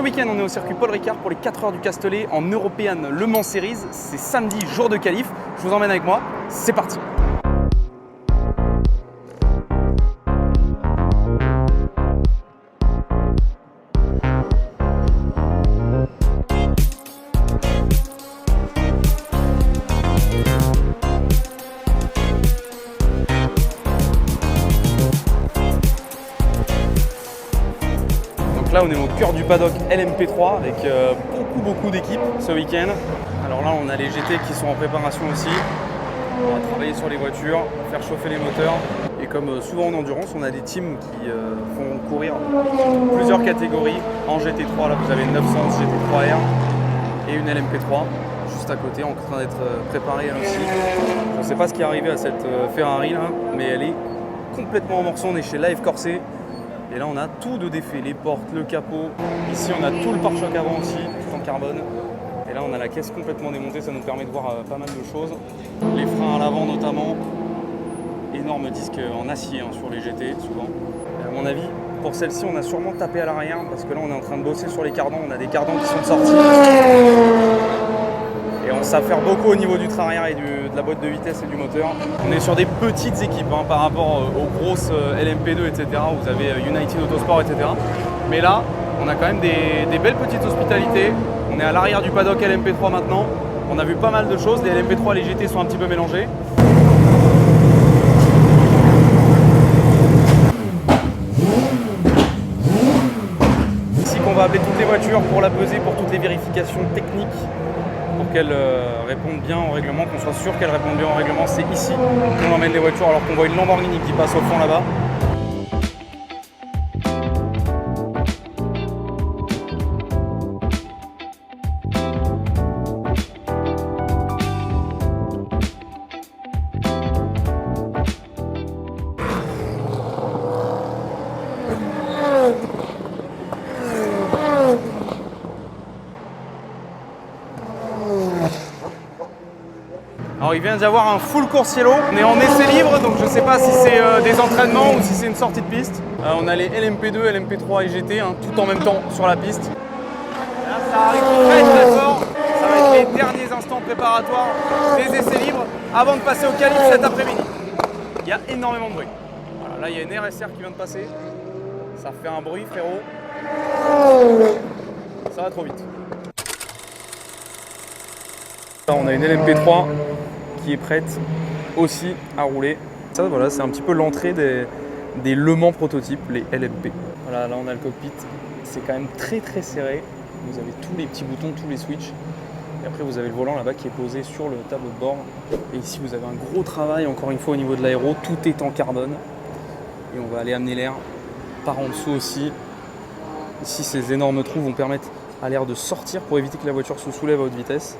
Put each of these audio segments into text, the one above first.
week-end, on est au circuit Paul Ricard pour les 4 heures du Castellet en European Le Mans Series. C'est samedi, jour de qualif. Je vous emmène avec moi. C'est parti. Là on est au cœur du paddock LMP3 avec beaucoup d'équipes ce week-end. Alors là on a les GT qui sont en préparation aussi. On va travailler sur les voitures, faire chauffer les moteurs. Et comme souvent en endurance, on a des teams qui font courir plusieurs catégories. En GT3 là vous avez une 900 GT3R et une LMP3 juste à côté en train d'être préparée elle aussi. Je ne sais pas ce qui est arrivé à cette Ferrari là, mais elle est complètement en morceaux. On est chez Live Corset. Et là on a tout de défait, les portes, le capot. Ici on a tout le pare-choc avant aussi, tout en carbone. Et là on a la caisse complètement démontée, ça nous permet de voir pas mal de choses. Les freins à l'avant notamment. Énorme disque en acier hein, sur les GT souvent. Et à mon avis, pour celle-ci on a sûrement tapé à l'arrière parce que là on est en train de bosser sur les cardans. On a des cardans qui sont sortis. Et on sait faire beaucoup au niveau du train arrière et de la boîte de vitesse et du moteur. On est sur des petites équipes hein, par rapport aux grosses LMP2, etc. Où vous avez United Autosport, etc. Mais là, on a quand même des belles petites hospitalités. On est à l'arrière du paddock LMP3 maintenant. On a vu pas mal de choses. Les LMP3 et les GT sont un petit peu mélangés. Ici qu'on va appeler toutes les voitures pour la peser, pour toutes les vérifications techniques. Pour qu'elles répondent bien au règlement, qu'on soit sûr qu'elles répondent bien au règlement. C'est ici qu'on emmène les voitures alors qu'on voit une Lamborghini qui passe au fond là-bas. Alors il vient d'y avoir un full coursiello, on est en essai libre donc je ne sais pas si c'est des entraînements ou si c'est une sortie de piste. On a les LMP2, LMP3 et GT hein, tout en même temps sur la piste. Là ça arrive très fort, ça va être les derniers instants préparatoires des essais libres avant de passer au qualif cet après-midi. Il y a énormément de bruit. Voilà, là il y a une RSR qui vient de passer, ça fait un bruit frérot, ça va trop vite. Là, on a une LMP3 qui est prête aussi à rouler. Ça voilà, c'est un petit peu l'entrée des Le Mans prototypes, les LMP. Voilà, là on a le cockpit, c'est quand même très serré. Vous avez tous les petits boutons, tous les switches. Et après vous avez le volant là-bas qui est posé sur le tableau de bord. Et ici vous avez un gros travail encore une fois au niveau de l'aéro, tout est en carbone. Et on va aller amener l'air par en dessous aussi. Ici ces énormes trous vont permettre à l'air de sortir pour éviter que la voiture se soulève à haute vitesse.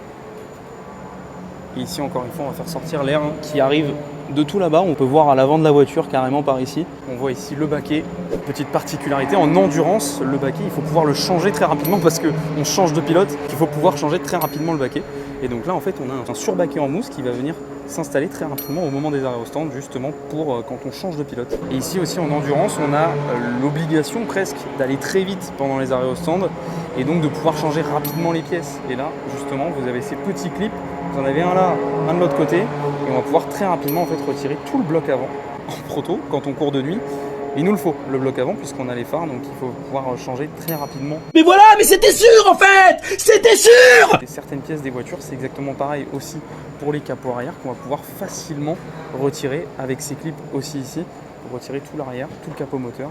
Et ici encore une fois on va faire sortir l'air qui arrive de tout là-bas. On peut voir à l'avant de la voiture carrément par ici. On voit ici le baquet. Petite particularité, en endurance, le baquet il faut pouvoir le changer très rapidement parce qu'on change de pilote, qu'il faut pouvoir changer très rapidement le baquet. Et donc là en fait on a un surbaquet en mousse qui va venir s'installer très rapidement au moment des arrêts au stand justement pour quand on change de pilote. Et ici aussi en endurance on a l'obligation presque d'aller très vite pendant les arrêts au stand et donc de pouvoir changer rapidement les pièces. Et là justement vous avez ces petits clips. Vous en avez un là, un de l'autre côté, et on va pouvoir très rapidement en fait retirer tout le bloc avant en proto quand on court de nuit. Il nous le faut, le bloc avant, puisqu'on a les phares, donc il faut pouvoir changer très rapidement. Mais voilà, mais c'était sûr en fait! C'était sûr! Et certaines pièces des voitures, c'est exactement pareil aussi pour les capots arrière qu'on va pouvoir facilement retirer avec ces clips aussi ici, pour retirer tout l'arrière, tout le capot moteur.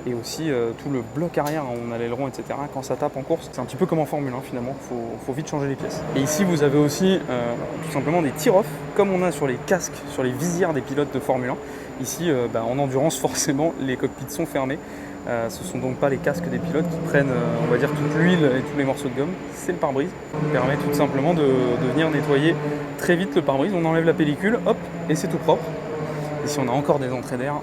Et aussi tout le bloc arrière, on a l'aileron, etc. Quand ça tape en course, c'est un petit peu comme en Formule 1 finalement, faut vite changer les pièces. Et ici vous avez aussi tout simplement des tear-off, comme on a sur les casques, sur les visières des pilotes de Formule 1. Ici, en endurance, forcément, les cockpits sont fermés. Ce ne sont donc pas les casques des pilotes qui prennent, on va dire, toute l'huile et tous les morceaux de gomme. C'est le pare-brise qui permet tout simplement de venir nettoyer très vite le pare-brise. On enlève la pellicule, hop, et c'est tout propre. Ici, on a encore des entrées d'air.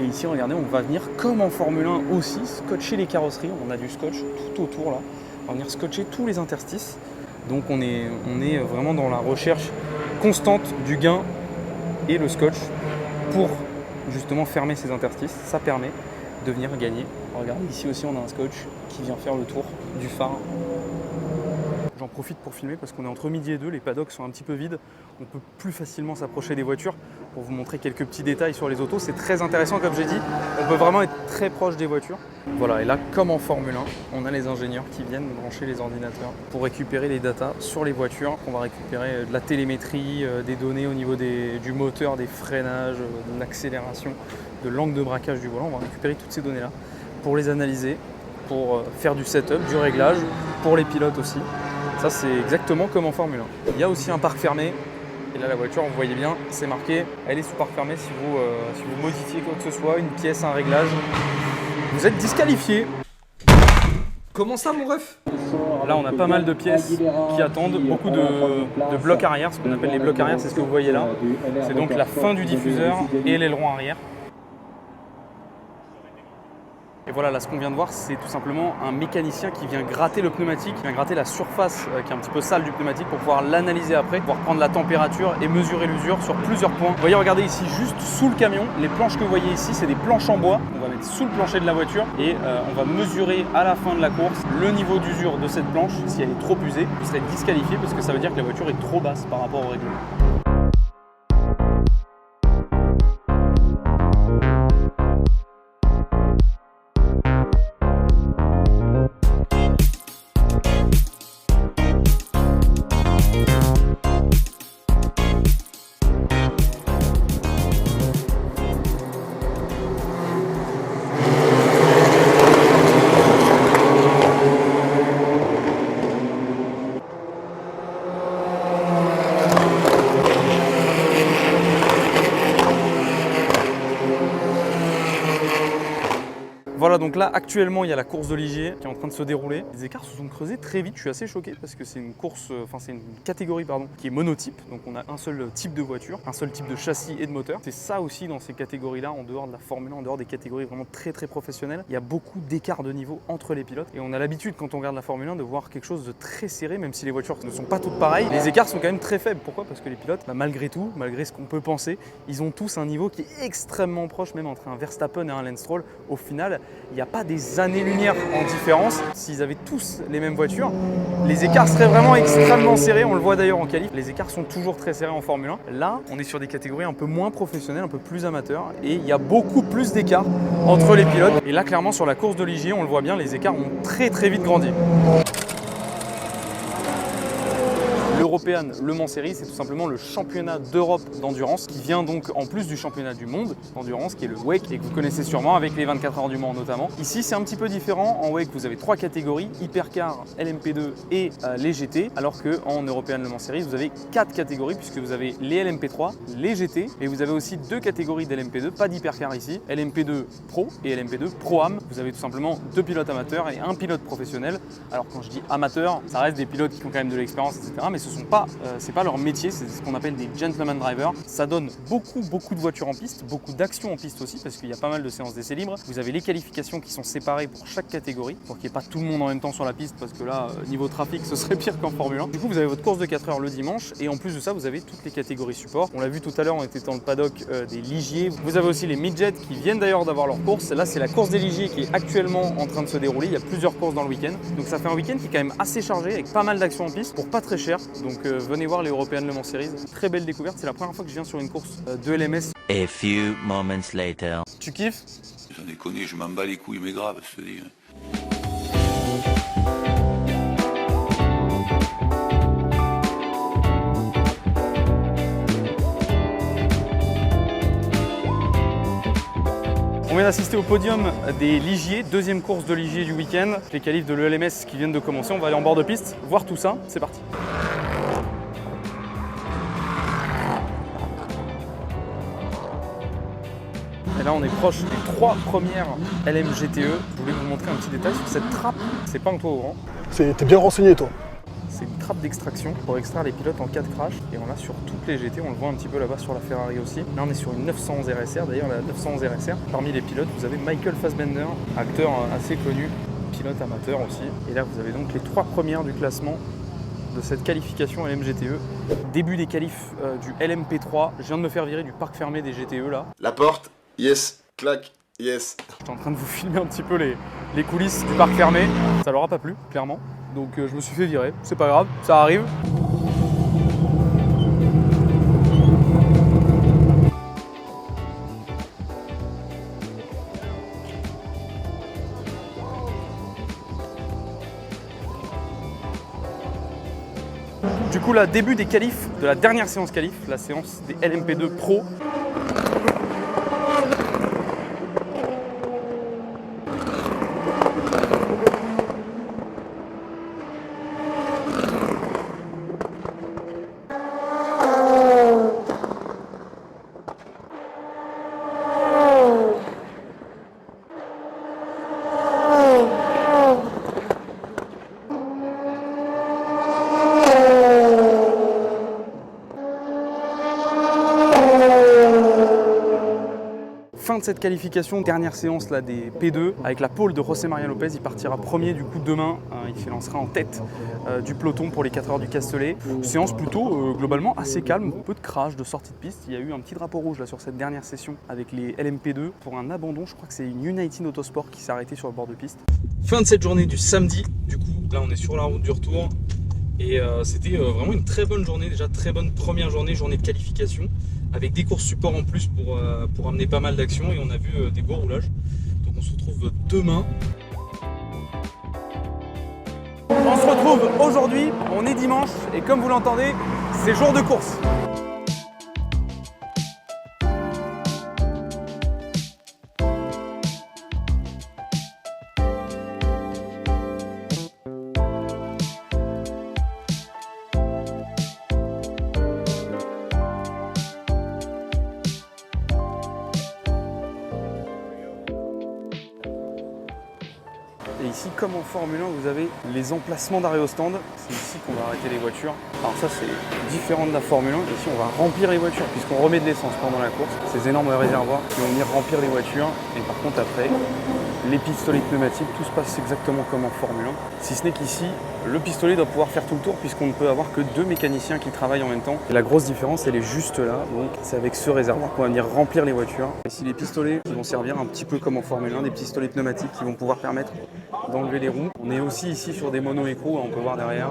Et ici, regardez, on va venir, comme en Formule 1 aussi, scotcher les carrosseries. On a du scotch tout autour là. On va venir scotcher tous les interstices. Donc on est vraiment dans la recherche constante du gain et le scotch pour justement fermer ces interstices. Ça permet de venir gagner. Regardez, ici aussi on a un scotch qui vient faire le tour du phare. J'en profite pour filmer parce qu'on est entre midi et 2, les paddocks sont un petit peu vides. On peut plus facilement s'approcher des voitures pour vous montrer quelques petits détails sur les autos. C'est très intéressant comme j'ai dit, on peut vraiment être très proche des voitures. Voilà, et là comme en Formule 1, on a les ingénieurs qui viennent brancher les ordinateurs pour récupérer les datas sur les voitures. On va récupérer de la télémétrie, des données au niveau du moteur, des freinages, de l'accélération, de l'angle de braquage du volant. On va récupérer toutes ces données-là pour les analyser, pour faire du setup, du réglage, pour les pilotes aussi. Ça, c'est exactement comme en Formule 1. Il y a aussi un parc fermé. Et là, la voiture, vous voyez bien, c'est marqué. Elle est sous parc fermé. Si vous modifiez quoi que ce soit, une pièce, un réglage, vous êtes disqualifié. Comment ça, mon ref? Là, on a pas mal de pièces qui attendent. Beaucoup de blocs arrière. Ce qu'on appelle les blocs arrière, c'est ce que vous voyez là. C'est donc la fin du diffuseur et l'aileron arrière. Et voilà, là ce qu'on vient de voir, c'est tout simplement un mécanicien qui vient gratter le pneumatique, qui vient gratter la surface qui est un petit peu sale du pneumatique pour pouvoir l'analyser après, pouvoir prendre la température et mesurer l'usure sur plusieurs points. Vous voyez, regardez ici, juste sous le camion, les planches que vous voyez ici, c'est des planches en bois. On va mettre sous le plancher de la voiture et on va mesurer à la fin de la course le niveau d'usure de cette planche. Si elle est trop usée, vous serez disqualifié parce que ça veut dire que la voiture est trop basse par rapport au règlement. Voilà, donc là actuellement il y a la course de Ligier qui est en train de se dérouler. Les écarts se sont creusés très vite, je suis assez choqué parce que c'est une course, c'est une catégorie qui est monotype. Donc on a un seul type de voiture, un seul type de châssis et de moteur. C'est ça aussi dans ces catégories-là, en dehors de la Formule 1, en dehors des catégories vraiment très professionnelles. Il y a beaucoup d'écarts de niveau entre les pilotes. Et on a l'habitude quand on regarde la Formule 1 de voir quelque chose de très serré, même si les voitures ne sont pas toutes pareilles. Les écarts sont quand même très faibles. Pourquoi? Parce que les pilotes, malgré tout, malgré ce qu'on peut penser, ils ont tous un niveau qui est extrêmement proche, même entre un Verstappen et un Lance Stroll. Au final, il n'y a pas des années-lumière en différence. S'ils avaient tous les mêmes voitures, les écarts seraient vraiment extrêmement serrés. On le voit d'ailleurs en qualif. Les écarts sont toujours très serrés en Formule 1. Là, on est sur des catégories un peu moins professionnelles, un peu plus amateurs. Et il y a beaucoup plus d'écarts entre les pilotes. Et là, clairement, sur la course de Ligier, on le voit bien, les écarts ont très vite grandi. L'European Le Mans Series, c'est tout simplement le championnat d'Europe d'endurance qui vient donc en plus du championnat du monde d'endurance qui est le WEC et que vous connaissez sûrement avec les 24 heures du Mans notamment. Ici, c'est un petit peu différent. En WEC, vous avez 3 catégories, Hypercar, LMP2 et les GT, alors qu'en European Le Mans Series, vous avez 4 catégories puisque vous avez les LMP3, les GT et vous avez aussi 2 catégories d'LMP2, pas d'Hypercar ici, LMP2 Pro et LMP2 Pro-Am. Vous avez tout simplement 2 pilotes amateurs et un pilote professionnel. Alors quand je dis amateur, ça reste des pilotes qui ont quand même de l'expérience, etc. Mais c'est pas leur métier, c'est ce qu'on appelle des gentleman drivers. Ça donne beaucoup de voitures en piste, beaucoup d'actions en piste aussi, parce qu'il y a pas mal de séances d'essais libres. Vous avez les qualifications qui sont séparées pour chaque catégorie, pour qu'il n'y ait pas tout le monde en même temps sur la piste, parce que là, niveau trafic, ce serait pire qu'en Formule 1. Du coup, vous avez votre course de 4 heures le dimanche, et en plus de ça, vous avez toutes les catégories support. On l'a vu tout à l'heure, on était dans le paddock des Ligiers. Vous avez aussi les midgets qui viennent d'ailleurs d'avoir leur course. Là, c'est la course des Ligiers qui est actuellement en train de se dérouler. Il y a plusieurs courses dans le week-end. Donc ça fait un week-end qui est quand même assez chargé, avec pas mal d'actions en piste, pour pas très cher. Donc venez voir les European Le Mans Series. Très belle découverte, c'est la première fois que je viens sur une course de LMS. A few moments later. Tu kiffes? J'en ai connu, je m'en bats les couilles, mais grave, je te dis. On vient d'assister au podium des Ligiers, deuxième course de Ligier du week-end. Les qualifs de l'ELMS qui viennent de commencer. On va aller en bord de piste, voir tout ça. C'est parti. Et là, on est proche des 3 premières LMGTE. Je voulais vous montrer un petit détail sur cette trappe. C'est pas un toit ouvrant. T'es bien renseigné, toi. C'est une trappe d'extraction pour extraire les pilotes en cas de crash. Et on l'a sur toutes les GT, on le voit un petit peu là-bas sur la Ferrari aussi. Là, on est sur une 911 RSR. D'ailleurs, la 911 RSR, parmi les pilotes, vous avez Michael Fassbender, acteur assez connu, pilote amateur aussi. Et là, vous avez donc les 3 premières du classement de cette qualification LMGTE. Début des qualifs du LMP3. Je viens de me faire virer du parc fermé des GTE là. La porte, yes, clac, yes. J'étais en train de vous filmer un petit peu les coulisses du parc fermé. Ça leur a pas plu, clairement. Donc je me suis fait virer, c'est pas grave, ça arrive. Du coup là, début des qualifs, de la dernière séance qualif, la séance des LMP2 Pro. Fin de cette qualification, dernière séance là, des P2 avec la pole de José María Lopez. Il partira premier du coup demain, il s'élancera en tête du peloton pour les 4 heures du Castellet. Séance plutôt globalement assez calme, peu de crash, de sortie de piste. Il y a eu un petit drapeau rouge là sur cette dernière session avec les LMP2 pour un abandon. Je crois que c'est une United Autosport qui s'est arrêtée sur le bord de piste. Fin de cette journée du samedi, du coup là on est sur la route du retour. Et c'était vraiment une très bonne journée, déjà très bonne première journée de qualification, avec des courses support en plus pour amener pas mal d'actions, et on a vu des beaux roulages. Donc on se retrouve demain. On se retrouve aujourd'hui, on est dimanche, et comme vous l'entendez, c'est jour de course. Et ici, comme en Formule 1, vous avez les emplacements d'arrêt au stand. C'est ici qu'on va arrêter les voitures. Alors ça, c'est différent de la Formule 1. Ici, on va remplir les voitures puisqu'on remet de l'essence pendant la course. Ces énormes réservoirs qui vont venir remplir les voitures. Et par contre, après, les pistolets pneumatiques, tout se passe exactement comme en Formule 1. Si ce n'est qu'ici, le pistolet doit pouvoir faire tout le tour puisqu'on ne peut avoir que 2 mécaniciens qui travaillent en même temps. Et la grosse différence, elle est juste là. Donc, c'est avec ce réservoir qu'on va venir remplir les voitures. Ici, les pistolets qui vont servir un petit peu comme en Formule 1, des pistolets pneumatiques qui vont pouvoir permettre d'enlever les roues. On est aussi ici sur des mono-écrous, on peut voir derrière.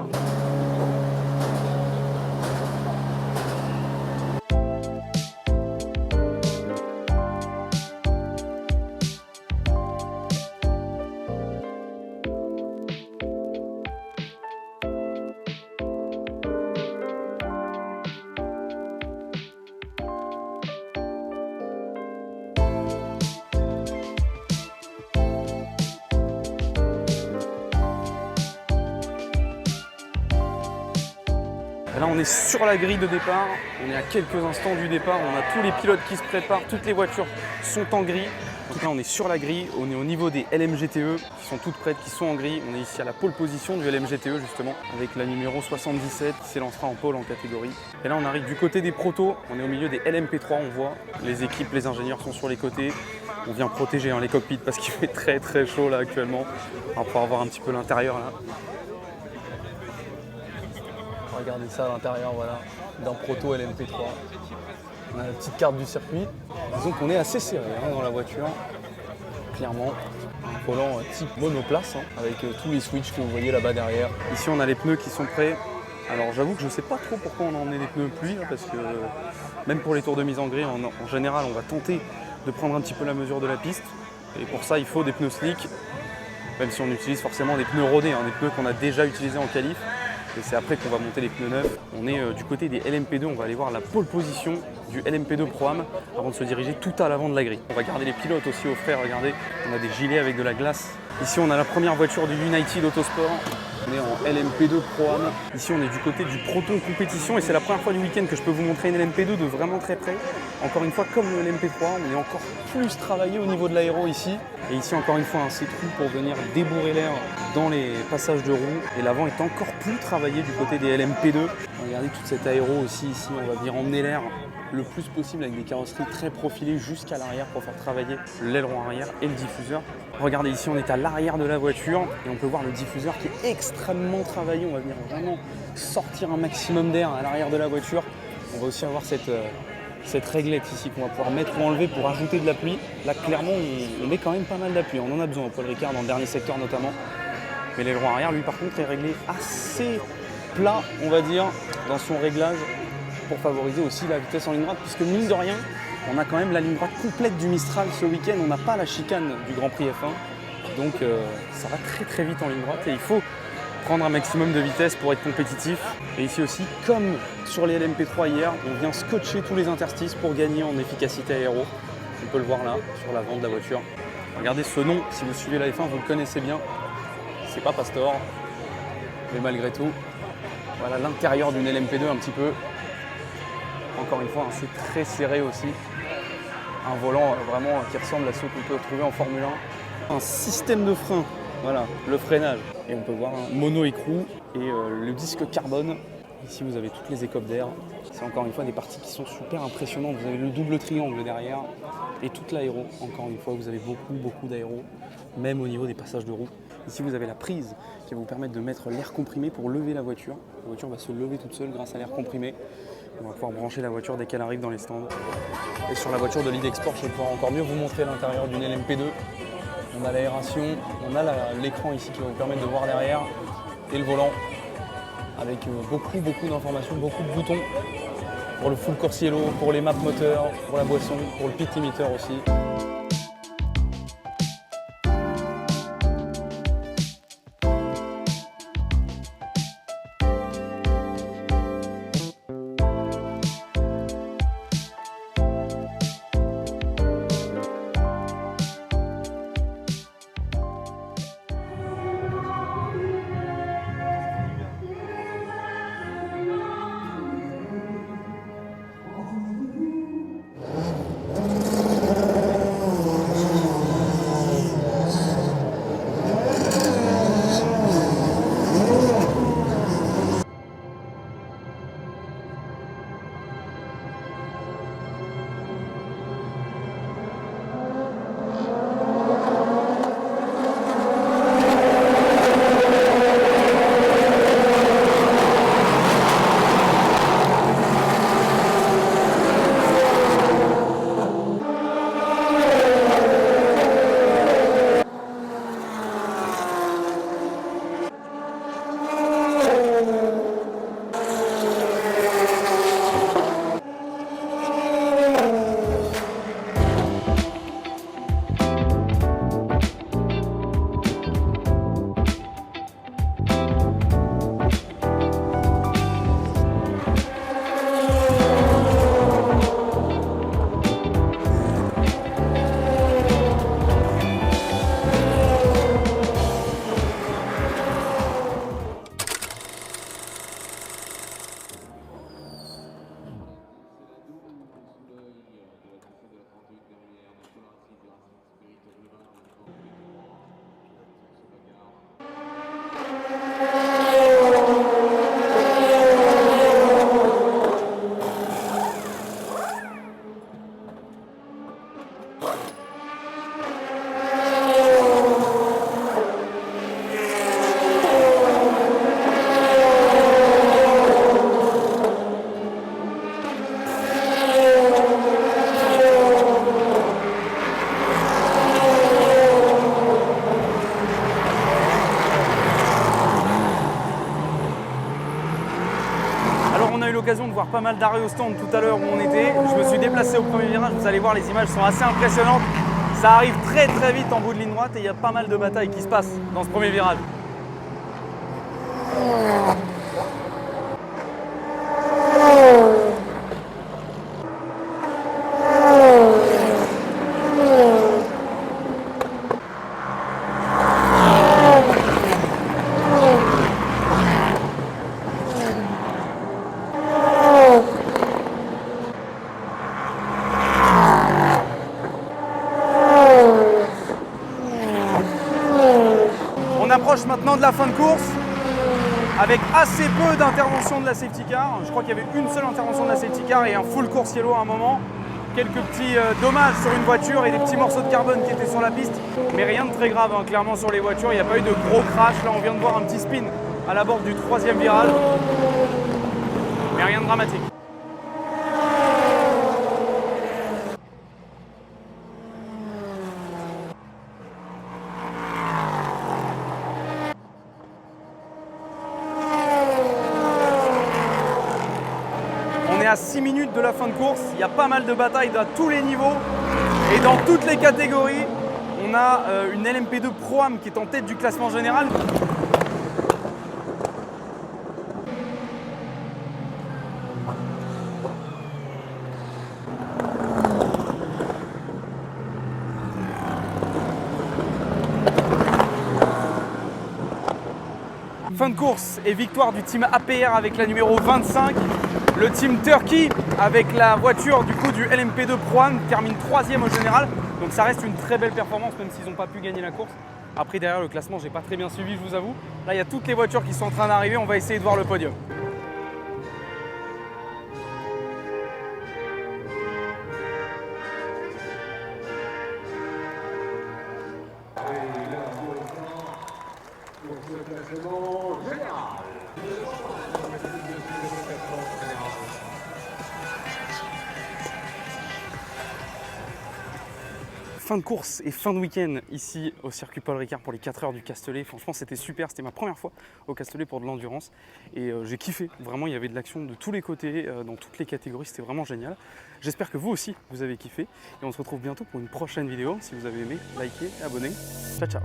Là on est sur la grille de départ, on est à quelques instants du départ, on a tous les pilotes qui se préparent, toutes les voitures sont en grille. Donc là on est sur la grille, on est au niveau des LMGTE qui sont toutes prêtes, qui sont en grille. On est ici à la pole position du LMGTE justement, avec la numéro 77 qui s'élancera en pole en catégorie. Et là on arrive du côté des protos, on est au milieu des LMP3, on voit les équipes, les ingénieurs sont sur les côtés. On vient protéger les cockpits parce qu'il fait très très chaud là actuellement. On va pouvoir voir un petit peu l'intérieur là. Regardez ça à l'intérieur, voilà, d'un proto LMP3. On a la petite carte du circuit. Disons qu'on est assez serré dans la voiture, clairement. Un volant type monoplace, avec tous les switches que vous voyez là-bas derrière. Ici, on a les pneus qui sont prêts. Alors j'avoue que je ne sais pas trop pourquoi on a emmené des pneus pluie, là, parce que même pour les tours de mise en grille, en général, on va tenter de prendre un petit peu la mesure de la piste. Et pour ça, il faut des pneus slick, même si on utilise forcément des pneus rodés, des pneus qu'on a déjà utilisés en qualif. Et c'est après qu'on va monter les pneus neufs. On est du côté des LMP2, on va aller voir la pole position du LMP2 Pro-Am avant de se diriger tout à l'avant de la grille. On va garder les pilotes aussi au frais, regardez, on a des gilets avec de la glace. Ici on a la première voiture du United Autosport, on est en LMP2 Pro-Am. Ici on est du côté du Proton Compétition et c'est la première fois du week-end que je peux vous montrer une LMP2 de vraiment très près. Encore une fois, comme le LMP3, on est encore plus travaillé au niveau de l'aéro ici. Et ici encore une fois un C-trou pour venir débourrer l'air dans les passages de roues. Et l'avant est encore plus travaillé du côté des LMP2. Regardez toute cette aéro aussi ici, on va venir emmener l'air le plus possible avec des carrosseries très profilées jusqu'à l'arrière pour faire travailler l'aileron arrière et le diffuseur. Regardez ici, on est à l'arrière de la voiture et on peut voir le diffuseur qui est extrêmement travaillé. On va venir vraiment sortir un maximum d'air à l'arrière de la voiture. On va aussi avoir cette cette réglette ici qu'on va pouvoir mettre ou enlever pour ajouter de l'appui. Là, clairement, on met quand même pas mal d'appui. On en a besoin au Paul Ricard dans le dernier secteur notamment. Mais l'aileron arrière, lui, par contre, est réglé assez plat, on va dire, dans son réglage pour favoriser aussi la vitesse en ligne droite. Puisque mine de rien, on a quand même la ligne droite complète du Mistral ce week-end. On n'a pas la chicane du Grand Prix F1. Donc, ça va très très vite en ligne droite et il faut prendre un maximum de vitesse pour être compétitif. Et ici aussi, comme sur les LMP3 hier, on vient scotcher tous les interstices pour gagner en efficacité aéro. On peut le voir là, sur l'avant de la voiture. Regardez ce nom, si vous suivez la F1, vous le connaissez bien. C'est pas Pastor, mais malgré tout, voilà l'intérieur d'une LMP2 un petit peu. Encore une fois, c'est très serré aussi. Un volant vraiment qui ressemble à ceux qu'on peut trouver en Formule 1. Un système de frein, voilà, le freinage. Et on peut voir un mono-écrou et le disque carbone. Ici, vous avez toutes les écopes d'air. C'est encore une fois des parties qui sont super impressionnantes. Vous avez le double triangle derrière et toute l'aéro. Encore une fois, vous avez beaucoup d'aéro, même au niveau des passages de roue. Ici, vous avez la prise qui va vous permettre de mettre l'air comprimé pour lever la voiture. La voiture va se lever toute seule grâce à l'air comprimé. On va pouvoir brancher la voiture dès qu'elle arrive dans les stands. Et sur la voiture de Lead Export, je vais pouvoir encore mieux vous montrer l'intérieur d'une LMP2. On a l'aération, on a l'écran ici qui va vous permettre de voir derrière et le volant avec beaucoup d'informations, beaucoup de boutons pour le full course yellow, pour les maps moteurs, pour la boisson, pour le pit limiter aussi. L'occasion de voir pas mal d'arrêts au stand tout à l'heure où on était. Je me suis déplacé au premier virage, vous allez voir, les images sont assez impressionnantes. Ça arrive très vite en bout de ligne droite et il y a pas mal de batailles qui se passent dans ce premier virage. Maintenant de la fin de course avec assez peu d'intervention de la safety car. Je crois qu'il y avait une seule intervention de la safety car et un full course yellow à un moment. Quelques petits dommages sur une voiture et des petits morceaux de carbone qui étaient sur la piste, mais rien de très grave, hein. Clairement sur les voitures, il n'y a pas eu de gros crash. Là on vient de voir un petit spin à la bord du troisième virage, mais rien de dramatique. à 6 minutes de la fin de course. Il y a pas mal de batailles à tous les niveaux et dans toutes les catégories. On a une LMP2 Pro-Am qui est en tête du classement général. Fin de course et victoire du team APR avec la numéro 25. Le team Turkey avec la voiture du coup du LMP2 Pro-Am termine 3e au général. Donc ça reste une très belle performance même s'ils n'ont pas pu gagner la course. Après derrière le classement, j'ai pas très bien suivi, je vous avoue. Là il y a toutes les voitures qui sont en train d'arriver, on va essayer de voir le podium. Fin de course et fin de week-end ici au circuit Paul Ricard pour les 4 heures du Castellet. Franchement, c'était super. C'était ma première fois au Castellet pour de l'endurance et j'ai kiffé. Vraiment, il y avait de l'action de tous les côtés, dans toutes les catégories. C'était vraiment génial. J'espère que vous aussi, vous avez kiffé et on se retrouve bientôt pour une prochaine vidéo. Si vous avez aimé, likez, abonnez. Ciao, ciao.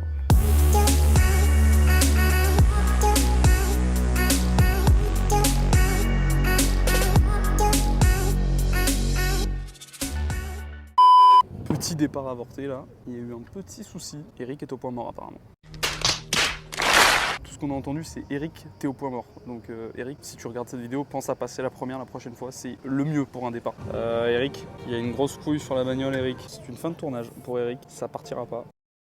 Petit départ avorté là, il y a eu un petit souci. Eric est au point mort apparemment. Tout ce qu'on a entendu c'est Eric, t'es au point mort. Donc Eric, si tu regardes cette vidéo, pense à passer la première la prochaine fois, c'est le mieux pour un départ. Eric, il y a une grosse couille sur la bagnole Eric. C'est une fin de tournage pour Eric, ça partira pas.